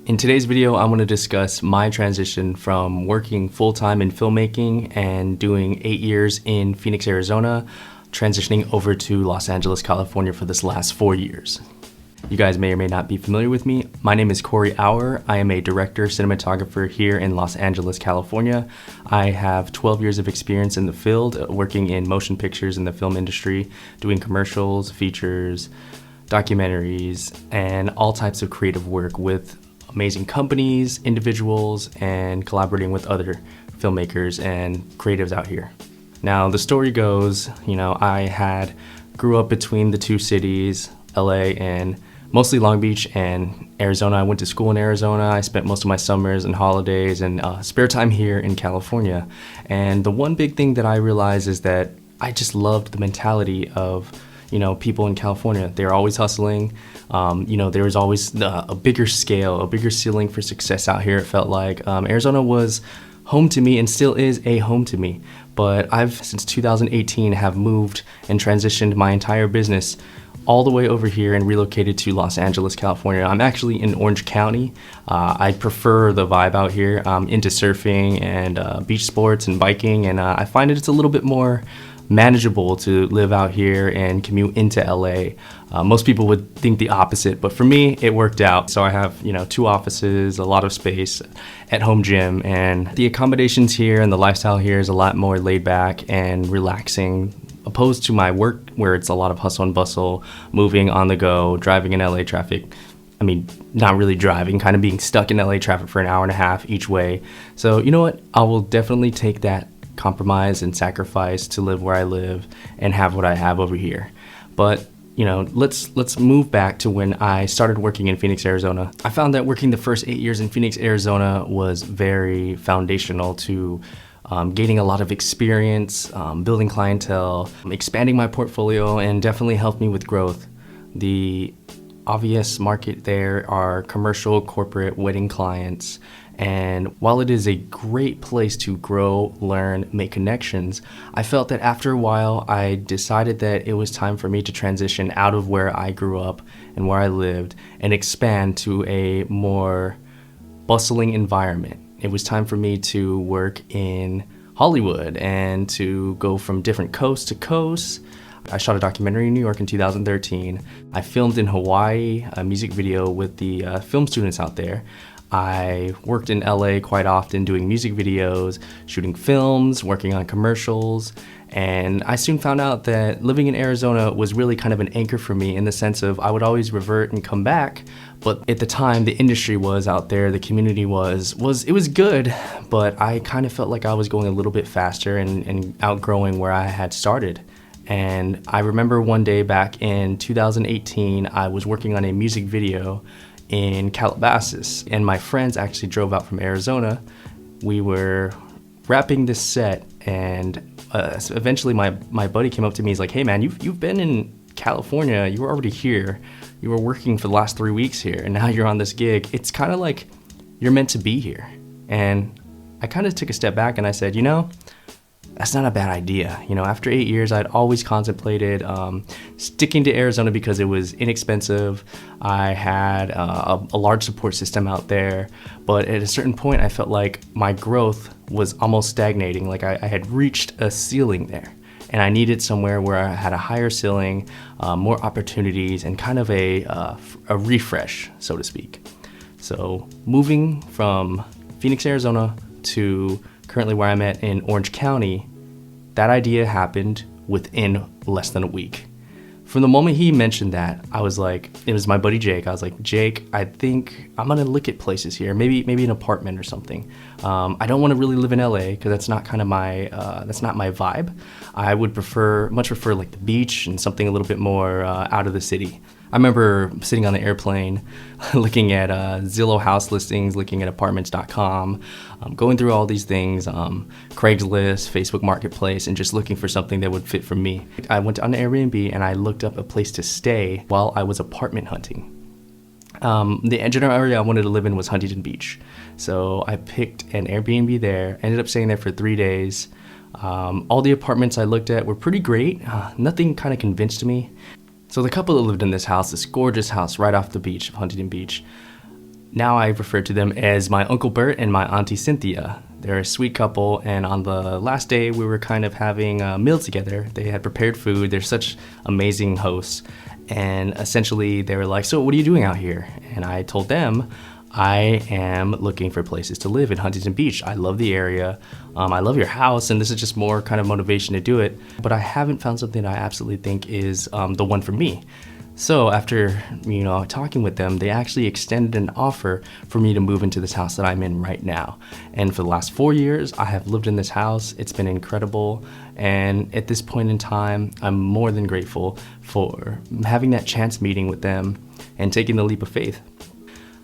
In today's video, I want to discuss my transition from working full-time in filmmaking and doing 8 years in Phoenix, Arizona, transitioning over to Los Angeles, California for this last 4 years. You guys may or may not be familiar with me. My name is Corey ARRI. I am a director, cinematographer here in Los Angeles, California. I have 12 years of experience in the field, working in motion pictures in the film industry, doing commercials, features, documentaries, and all types of creative work with amazing companies, individuals, and collaborating with other filmmakers and creatives out here. Now, the story goes, I grew up between the two cities, LA and mostly Long Beach and Arizona. I went to school in Arizona. I spent most of my summers and holidays and spare time here in California. And the one big thing that I realized is that I just loved the mentality of people in California. They're always hustling. There was always a bigger scale, a bigger ceiling for success out here. It felt like Arizona was home to me and still is a home to me. But I've, since 2018, have moved and transitioned my entire business all the way over here and relocated to Los Angeles, California. I'm actually in Orange County. I prefer the vibe out here. I'm into surfing and beach sports and biking, and I find it's a little bit more manageable to live out here and commute into LA. Most people would think the opposite, but for me, it worked out. So I have, 2 offices, a lot of space, at-home gym, and the accommodations here and the lifestyle here is a lot more laid back and relaxing, opposed to my work where it's a lot of hustle and bustle, moving on the go, driving in LA traffic. Not really driving, kind of being stuck in LA traffic for an hour and a half each way. So you know what? I will definitely take that compromise and sacrifice to live where I live and have what I have over here. But let's move back to when I started working in Phoenix, Arizona. I found that working the first 8 years in Phoenix, Arizona was very foundational to gaining a lot of experience, building clientele, expanding my portfolio, and definitely helped me with growth. The obvious market there are commercial, corporate, wedding clients. And while it is a great place to grow, learn, make connections, I felt that after a while, I decided that it was time for me to transition out of where I grew up and where I lived and expand to a more bustling environment. It was time for me to work in Hollywood and to go from different coast to coast. I shot a documentary in New York in 2013. I filmed in Hawaii, a music video with the film students out there. I worked in LA quite often doing music videos, shooting films, working on commercials, and I soon found out that living in Arizona was really kind of an anchor for me in the sense of I would always revert and come back, but at the time the industry was out there, the community was good, but I kind of felt like I was going a little bit faster and outgrowing where I had started. And I remember one day back in 2018, I was working on a music video in Calabasas, and my friends actually drove out from Arizona. We were wrapping this set, and eventually my buddy came up to me. He's like, "Hey man, you've been in California. You were already here. You were working for the last 3 weeks here, and now you're on this gig. It's kind of like you're meant to be here." And I kind of took a step back and I said, that's not a bad idea. After 8 years, I'd always contemplated sticking to Arizona because it was inexpensive. I had a large support system out there, but at a certain point, I felt like my growth was almost stagnating. Like I had reached a ceiling there, and I needed somewhere where I had a higher ceiling, more opportunities, and kind of a refresh, so to speak. So moving from Phoenix, Arizona to currently where I'm at in Orange County, that idea happened within less than a week. From the moment he mentioned that, I was like, it was my buddy Jake. I was like, "Jake, I think I'm gonna look at places here, maybe an apartment or something. I don't want to really live in LA because that's not kind of that's not my vibe. I would much prefer like the beach and something a little bit more out of the city." I remember sitting on the airplane, looking at Zillow house listings, looking at apartments.com, going through all these things, Craigslist, Facebook Marketplace, and just looking for something that would fit for me. I went on Airbnb and I looked up a place to stay while I was apartment hunting. The general area I wanted to live in was Huntington Beach. So I picked an Airbnb there, ended up staying there for 3 days. All the apartments I looked at were pretty great. Nothing kind of convinced me. So the couple that lived in this house, this gorgeous house right off the beach of Huntington Beach, Now I refer to them as my Uncle Bert and my Auntie Cynthia. They're a sweet couple, and on the last day we were kind of having a meal together. They had prepared food. They're such amazing hosts. And essentially they were like, so what are you doing out here? And I told them, I am looking for places to live in Huntington Beach. I love the area. I love your house, and this is just more kind of motivation to do it. But I haven't found something that I absolutely think is the one for me. So after, talking with them, they actually extended an offer for me to move into this house that I'm in right now. And for the last 4 years, I have lived in this house. It's been incredible. And at this point in time, I'm more than grateful for having that chance meeting with them and taking the leap of faith.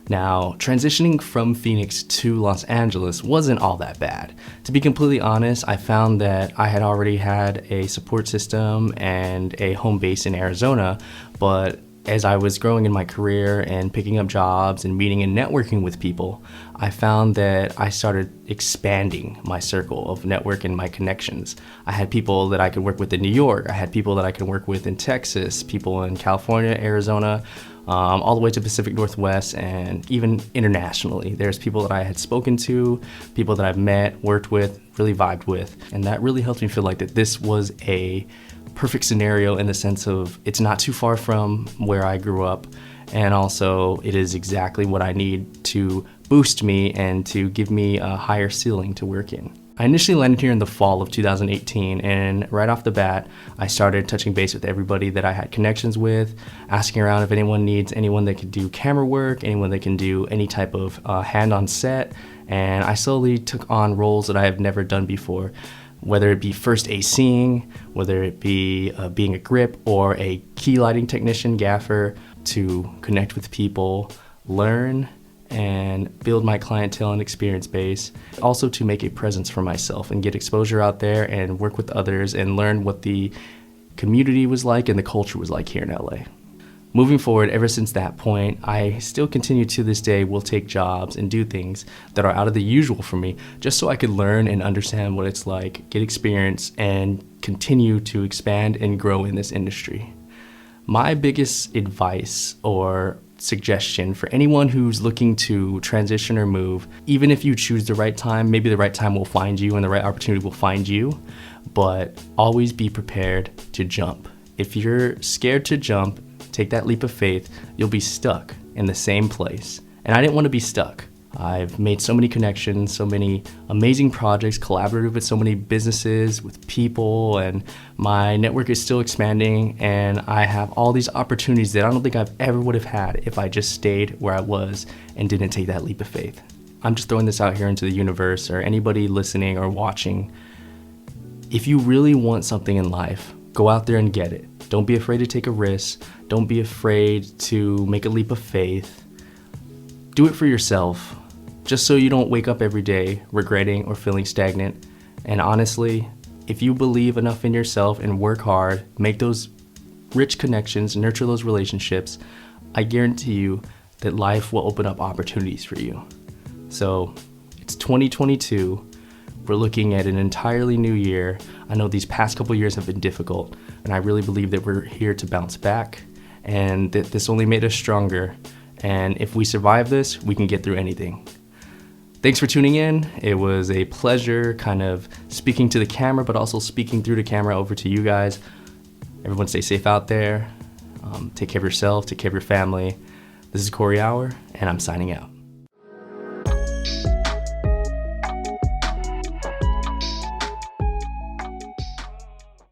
Now, transitioning from Phoenix to Los Angeles wasn't all that bad. To be completely honest, I found that I had already had a support system and a home base in Arizona, but as I was growing in my career and picking up jobs and meeting and networking with people, I found that I started expanding my circle of network and my connections. I had people that I could work with in New York. I had people that I could work with in Texas, people in California, Arizona, all the way to Pacific Northwest, and even internationally. There's people that I had spoken to, people that I've met, worked with, really vibed with, and that really helped me feel like that this was a perfect scenario in the sense of it's not too far from where I grew up, and also it is exactly what I need to boost me and to give me a higher ceiling to work in. I initially landed here in the fall of 2018, and right off the bat, I started touching base with everybody that I had connections with, asking around if anyone needs anyone that can do camera work, anyone that can do any type of hand on set, and I slowly took on roles that I have never done before, whether it be first ACing, whether it be being a grip or a key lighting technician, gaffer, to connect with people, learn, and build my clientele and experience base. Also to make a presence for myself and get exposure out there and work with others and learn what the community was like and the culture was like here in LA. Moving forward, ever since that point, I still continue to this day will take jobs and do things that are out of the usual for me, just so I could learn and understand what it's like, get experience, and continue to expand and grow in this industry. My biggest advice or suggestion for anyone who's looking to transition or move, even if you choose the right time, maybe the right time will find you and the right opportunity will find you, but always be prepared to jump. If you're scared to jump, take that leap of faith, you'll be stuck in the same place. And I didn't want to be stuck. I've made so many connections, so many amazing projects, collaborated with so many businesses, with people, and my network is still expanding, and I have all these opportunities that I don't think I've ever would have had if I just stayed where I was and didn't take that leap of faith. I'm just throwing this out here into the universe, or anybody listening or watching. If you really want something in life, go out there and get it. Don't be afraid to take a risk. Don't be afraid to make a leap of faith. Do it for yourself, just so you don't wake up every day regretting or feeling stagnant. And honestly, if you believe enough in yourself and work hard, make those rich connections, nurture those relationships, I guarantee you that life will open up opportunities for you. So it's 2022. We're looking at an entirely new year. I know these past couple years have been difficult, and I really believe that we're here to bounce back, and that this only made us stronger. And if we survive this, we can get through anything. Thanks for tuning in. It was a pleasure kind of speaking to the camera, but also speaking through the camera over to you guys. Everyone stay safe out there. Take care of yourself, take care of your family. This is Corey Hour, and I'm signing out.